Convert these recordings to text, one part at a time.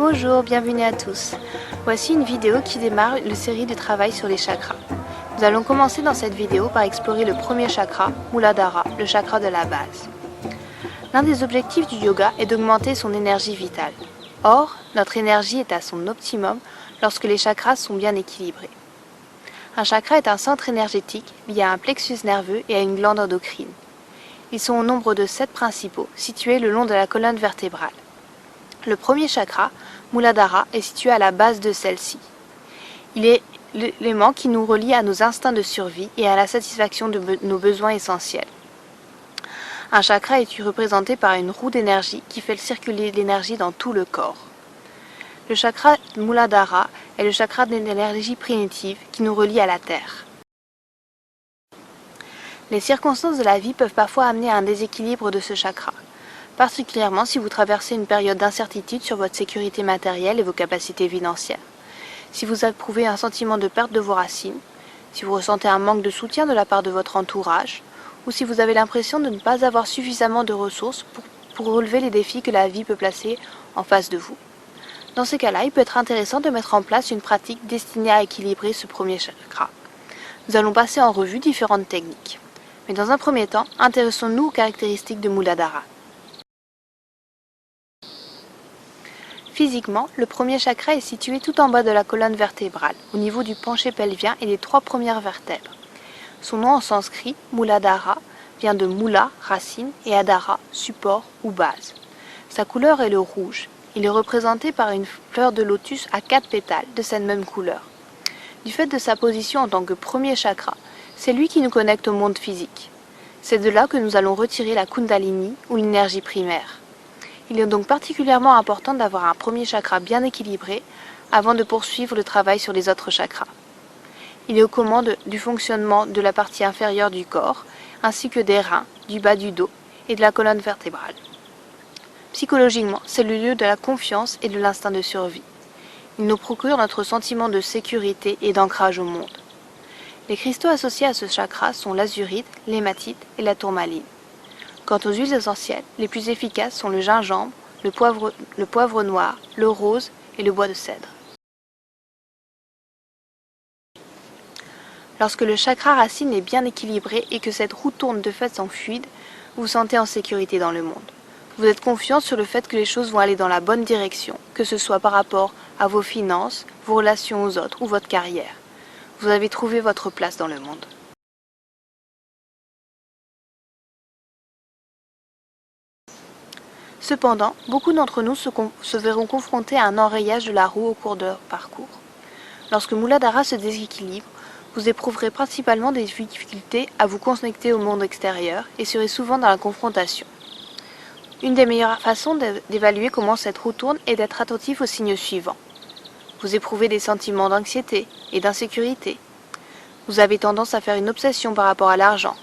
Bonjour, bienvenue à tous. Voici une vidéo qui démarre la série de travail sur les chakras. Nous allons commencer dans cette vidéo par explorer le premier chakra, Muladhara, le chakra de la base. L'un des objectifs du yoga est d'augmenter son énergie vitale. Or, notre énergie est à son optimum lorsque les chakras sont bien équilibrés. Un chakra est un centre énergétique lié à un plexus nerveux et à une glande endocrine. Ils sont au nombre de 7 principaux, situés le long de la colonne vertébrale. Le premier chakra, Muladhara, est situé à la base de celle-ci. Il est l'élément qui nous relie à nos instincts de survie et à la satisfaction de nos besoins essentiels. Un chakra est représenté par une roue d'énergie qui fait circuler l'énergie dans tout le corps. Le chakra Muladhara est le chakra de l'énergie primitive qui nous relie à la terre. Les circonstances de la vie peuvent parfois amener à un déséquilibre de ce chakra, particulièrement si vous traversez une période d'incertitude sur votre sécurité matérielle et vos capacités financières. Si vous éprouvez un sentiment de perte de vos racines, si vous ressentez un manque de soutien de la part de votre entourage, ou si vous avez l'impression de ne pas avoir suffisamment de ressources pour relever les défis que la vie peut placer en face de vous. Dans ces cas-là, il peut être intéressant de mettre en place une pratique destinée à équilibrer ce premier chakra. Nous allons passer en revue différentes techniques. Mais dans un premier temps, intéressons-nous aux caractéristiques de Muladhara. Physiquement, le premier chakra est situé tout en bas de la colonne vertébrale, au niveau du penché pelvien et des 3 premières vertèbres. Son nom en sanskrit, Muladhara, vient de Mula, racine, et Adhara, support ou base. Sa couleur est le rouge. Il est représenté par une fleur de lotus à 4 pétales de cette même couleur. Du fait de sa position en tant que premier chakra, c'est lui qui nous connecte au monde physique. C'est de là que nous allons retirer la Kundalini ou l'énergie primaire. Il est donc particulièrement important d'avoir un premier chakra bien équilibré avant de poursuivre le travail sur les autres chakras. Il est aux commandes du fonctionnement de la partie inférieure du corps, ainsi que des reins, du bas du dos et de la colonne vertébrale. Psychologiquement, c'est le lieu de la confiance et de l'instinct de survie. Il nous procure notre sentiment de sécurité et d'ancrage au monde. Les cristaux associés à ce chakra sont l'azurite, l'hématite et la tourmaline. Quant aux huiles essentielles, les plus efficaces sont le gingembre, le poivre noir, le rose et le bois de cèdre. Lorsque le chakra racine est bien équilibré et que cette roue tourne de façon fluide, vous vous sentez en sécurité dans le monde. Vous êtes confiant sur le fait que les choses vont aller dans la bonne direction, que ce soit par rapport à vos finances, vos relations aux autres ou votre carrière. Vous avez trouvé votre place dans le monde. Cependant, beaucoup d'entre nous se verront confrontés à un enrayage de la roue au cours de leur parcours. Lorsque Muladhara se déséquilibre, vous éprouverez principalement des difficultés à vous connecter au monde extérieur et serez souvent dans la confrontation. Une des meilleures façons d'évaluer comment cette roue tourne est d'être attentif aux signes suivants. Vous éprouvez des sentiments d'anxiété et d'insécurité. Vous avez tendance à faire une obsession par rapport à l'argent,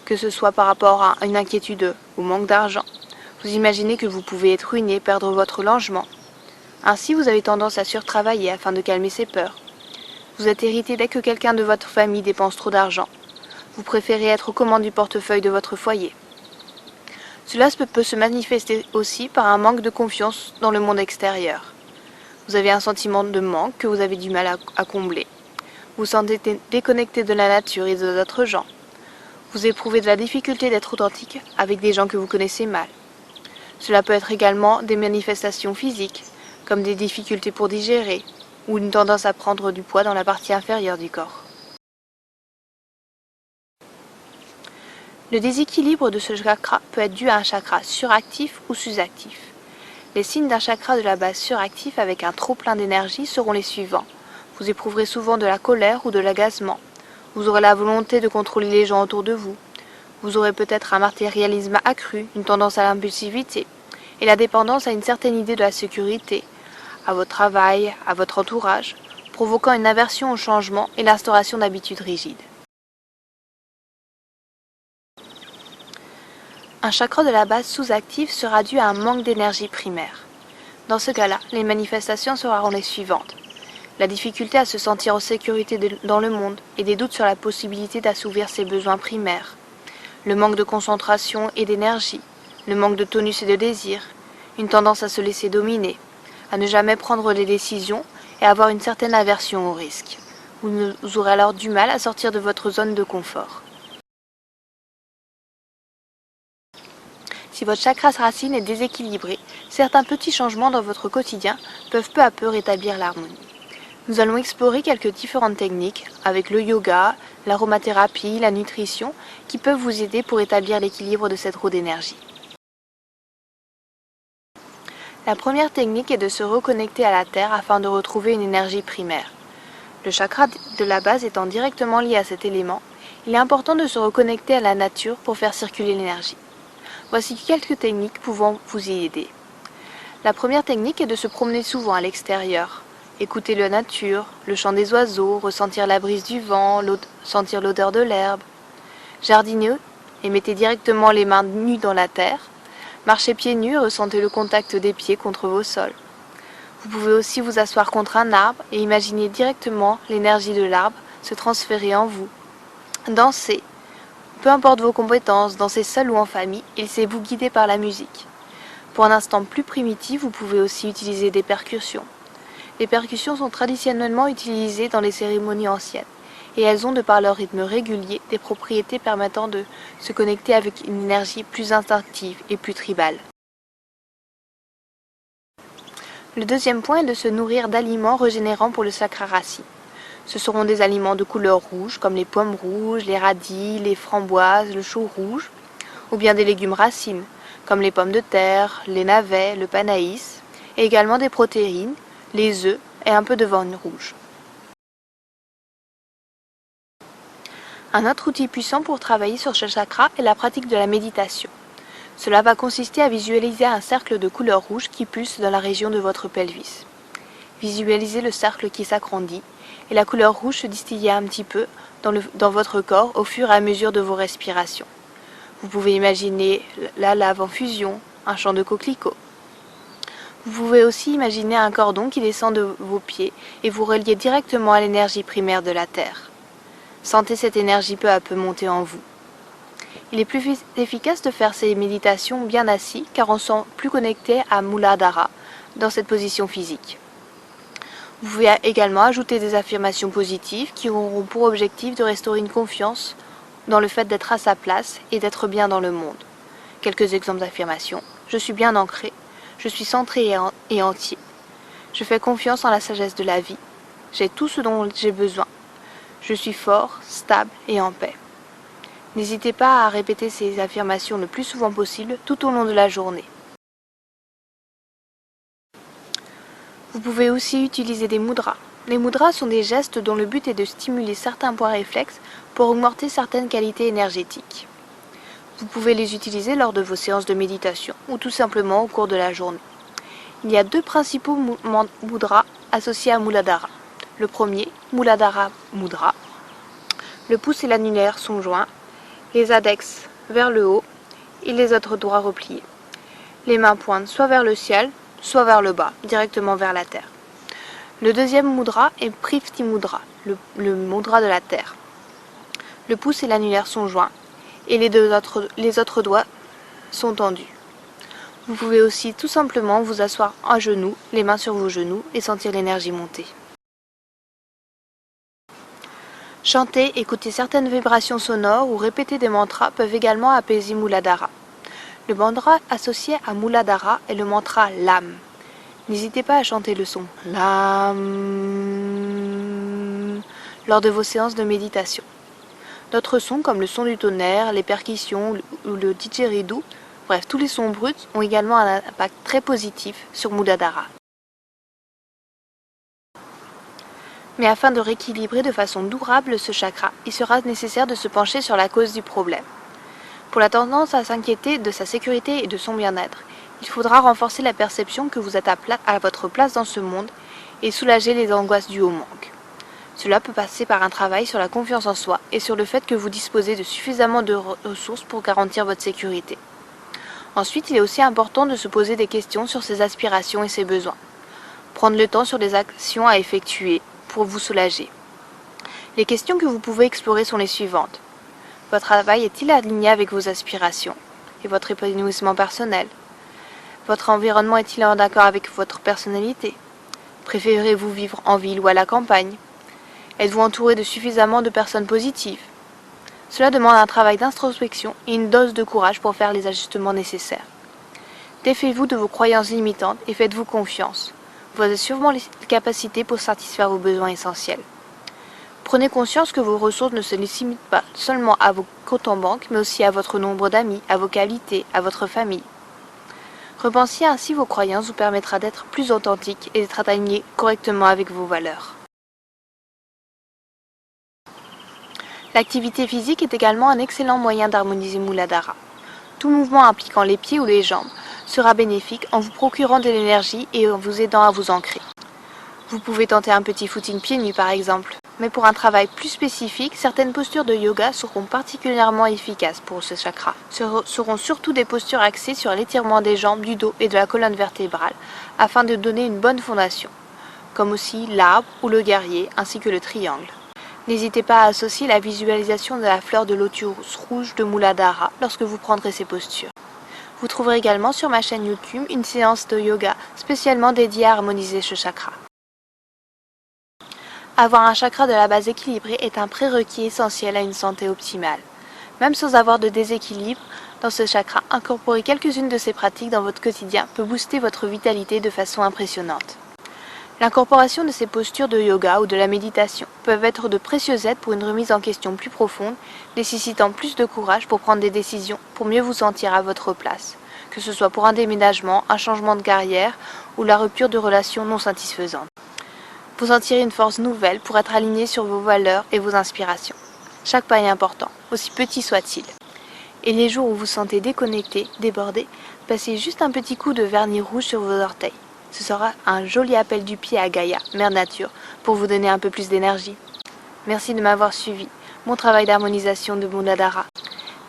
que ce soit par rapport à une inquiétude ou manque d'argent. Vous imaginez que vous pouvez être ruiné, perdre votre logement. Ainsi, vous avez tendance à surtravailler afin de calmer ces peurs. Vous êtes irrité dès que quelqu'un de votre famille dépense trop d'argent. Vous préférez être aux commandes du portefeuille de votre foyer. Cela peut se manifester aussi par un manque de confiance dans le monde extérieur. Vous avez un sentiment de manque que vous avez du mal à combler. Vous vous sentez déconnecté de la nature et de d'autres gens. Vous éprouvez de la difficulté d'être authentique avec des gens que vous connaissez mal. Cela peut être également des manifestations physiques, comme des difficultés pour digérer, ou une tendance à prendre du poids dans la partie inférieure du corps. Le déséquilibre de ce chakra peut être dû à un chakra suractif ou sous-actif. Les signes d'un chakra de la base suractif avec un trop plein d'énergie seront les suivants. Vous éprouverez souvent de la colère ou de l'agacement. Vous aurez la volonté de contrôler les gens autour de vous. Vous aurez peut-être un matérialisme accru, une tendance à l'impulsivité et la dépendance à une certaine idée de la sécurité, à votre travail, à votre entourage, provoquant une aversion au changement et l'instauration d'habitudes rigides. Un chakra de la base sous-actif sera dû à un manque d'énergie primaire. Dans ce cas-là, les manifestations seront les suivantes. La difficulté à se sentir en sécurité dans le monde et des doutes sur la possibilité d'assouvir ses besoins primaires. Le manque de concentration et d'énergie, le manque de tonus et de désir, une tendance à se laisser dominer, à ne jamais prendre des décisions et à avoir une certaine aversion au risque. Vous aurez alors du mal à sortir de votre zone de confort. Si votre chakra racine est déséquilibré, certains petits changements dans votre quotidien peuvent peu à peu rétablir l'harmonie. Nous allons explorer quelques différentes techniques avec le yoga, l'aromathérapie, la nutrition qui peuvent vous aider pour établir l'équilibre de cette roue d'énergie. La première technique est de se reconnecter à la Terre afin de retrouver une énergie primaire. Le chakra de la base étant directement lié à cet élément, il est important de se reconnecter à la nature pour faire circuler l'énergie. Voici quelques techniques pouvant vous y aider. La première technique est de se promener souvent à l'extérieur. Écouter la nature, le chant des oiseaux, ressentir la brise du vent, sentir l'odeur de l'herbe. Jardinez et mettez directement les mains nues dans la terre. Marchez pieds nus et ressentez le contact des pieds contre vos sols. Vous pouvez aussi vous asseoir contre un arbre et imaginer directement l'énergie de l'arbre se transférer en vous. Dansez. Peu importe vos compétences, dansez seul ou en famille, laissez-vous guider par la musique. Pour un instant plus primitif, vous pouvez aussi utiliser des percussions. Les percussions sont traditionnellement utilisées dans les cérémonies anciennes, et elles ont, de par leur rythme régulier, des propriétés permettant de se connecter avec une énergie plus instinctive et plus tribale. Le deuxième point est de se nourrir d'aliments régénérants pour le chakra racine. Ce seront des aliments de couleur rouge, comme les pommes rouges, les radis, les framboises, le chou rouge, ou bien des légumes racines, comme les pommes de terre, les navets, le panaïs, et également des protéines, les œufs et un peu de viande rouge. Un autre outil puissant pour travailler sur ce chakra est la pratique de la méditation. Cela va consister à visualiser un cercle de couleur rouge qui pulse dans la région de votre pelvis. Visualisez le cercle qui s'agrandit et la couleur rouge se distiller un petit peu dans votre corps au fur et à mesure de vos respirations. Vous pouvez imaginer la lave en fusion, un champ de coquelicots. Vous pouvez aussi imaginer un cordon qui descend de vos pieds et vous relier directement à l'énergie primaire de la Terre. Sentez cette énergie peu à peu monter en vous. Il est plus efficace de faire ces méditations bien assis car on se sent plus connecté à Muladhara dans cette position physique. Vous pouvez également ajouter des affirmations positives qui auront pour objectif de restaurer une confiance dans le fait d'être à sa place et d'être bien dans le monde. Quelques exemples d'affirmations. Je suis bien ancré. Je suis centré et entier. Je fais confiance en la sagesse de la vie. J'ai tout ce dont j'ai besoin. Je suis fort, stable et en paix. N'hésitez pas à répéter ces affirmations le plus souvent possible tout au long de la journée. Vous pouvez aussi utiliser des mudras. Les mudras sont des gestes dont le but est de stimuler certains points réflexes pour augmenter certaines qualités énergétiques. Vous pouvez les utiliser lors de vos séances de méditation ou tout simplement au cours de la journée. Il y a deux principaux mudras associés à Muladhara. Le premier, Muladhara Mudra. Le pouce et l'annulaire sont joints, les index vers le haut et les autres doigts repliés. Les mains pointent soit vers le ciel, soit vers le bas, directement vers la terre. Le deuxième mudra est Prithvi Mudra, le mudra de la terre. Le pouce et l'annulaire sont joints et les autres doigts sont tendus. Vous pouvez aussi tout simplement vous asseoir à genoux, les mains sur vos genoux et sentir l'énergie monter. Chanter, écouter certaines vibrations sonores ou répéter des mantras peuvent également apaiser Muladhara. Le mantra associé à Muladhara est le mantra LAM. N'hésitez pas à chanter le son LAM lors de vos séances de méditation. D'autres sons comme le son du tonnerre, les percussions ou le didgeridoo, bref, tous les sons bruts ont également un impact très positif sur Muladhara. Mais afin de rééquilibrer de façon durable ce chakra, il sera nécessaire de se pencher sur la cause du problème. Pour la tendance à s'inquiéter de sa sécurité et de son bien-être, il faudra renforcer la perception que vous êtes à votre place dans ce monde et soulager les angoisses dues au manque. Cela peut passer par un travail sur la confiance en soi et sur le fait que vous disposez de suffisamment de ressources pour garantir votre sécurité. Ensuite, il est aussi important de se poser des questions sur ses aspirations et ses besoins. Prendre le temps sur les actions à effectuer pour vous soulager. Les questions que vous pouvez explorer sont les suivantes. Votre travail est-il aligné avec vos aspirations et votre épanouissement personnel? Votre environnement est-il en accord avec votre personnalité? Préférez-vous vivre en ville ou à la campagne? Êtes-vous entouré de suffisamment de personnes positives? Cela demande un travail d'introspection et une dose de courage pour faire les ajustements nécessaires. Défaites-vous de vos croyances limitantes et faites-vous confiance. Vous avez sûrement les capacités pour satisfaire vos besoins essentiels. Prenez conscience que vos ressources ne se limitent pas seulement à vos comptes en banque, mais aussi à votre nombre d'amis, à vos qualités, à votre famille. Repenser ainsi vos croyances vous permettra d'être plus authentique et d'être aligné correctement avec vos valeurs. L'activité physique est également un excellent moyen d'harmoniser Muladhara. Tout mouvement impliquant les pieds ou les jambes sera bénéfique en vous procurant de l'énergie et en vous aidant à vous ancrer. Vous pouvez tenter un petit footing pieds nus par exemple. Mais pour un travail plus spécifique, certaines postures de yoga seront particulièrement efficaces pour ce chakra. Ce seront surtout des postures axées sur l'étirement des jambes, du dos et de la colonne vertébrale, afin de donner une bonne fondation, comme aussi l'arbre ou le guerrier, ainsi que le triangle. N'hésitez pas à associer la visualisation de la fleur de lotus rouge de Muladhara lorsque vous prendrez ces postures. Vous trouverez également sur ma chaîne YouTube une séance de yoga spécialement dédiée à harmoniser ce chakra. Avoir un chakra de la base équilibré est un prérequis essentiel à une santé optimale. Même sans avoir de déséquilibre dans ce chakra, incorporer quelques-unes de ces pratiques dans votre quotidien peut booster votre vitalité de façon impressionnante. L'incorporation de ces postures de yoga ou de la méditation peuvent être de précieuses aides pour une remise en question plus profonde, nécessitant plus de courage pour prendre des décisions pour mieux vous sentir à votre place, que ce soit pour un déménagement, un changement de carrière ou la rupture de relations non satisfaisantes. Vous en tirez une force nouvelle pour être aligné sur vos valeurs et vos inspirations. Chaque pas est important, aussi petit soit-il. Et les jours où vous vous sentez déconnecté, débordé, passez juste un petit coup de vernis rouge sur vos orteils. Ce sera un joli appel du pied à Gaïa, Mère Nature, pour vous donner un peu plus d'énergie. Merci de m'avoir suivi, mon travail d'harmonisation de Muladhara.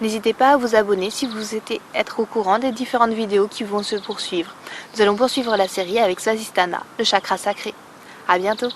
N'hésitez pas à vous abonner si vous souhaitez être au courant des différentes vidéos qui vont se poursuivre. Nous allons poursuivre la série avec Svasthana, le chakra sacré. À bientôt!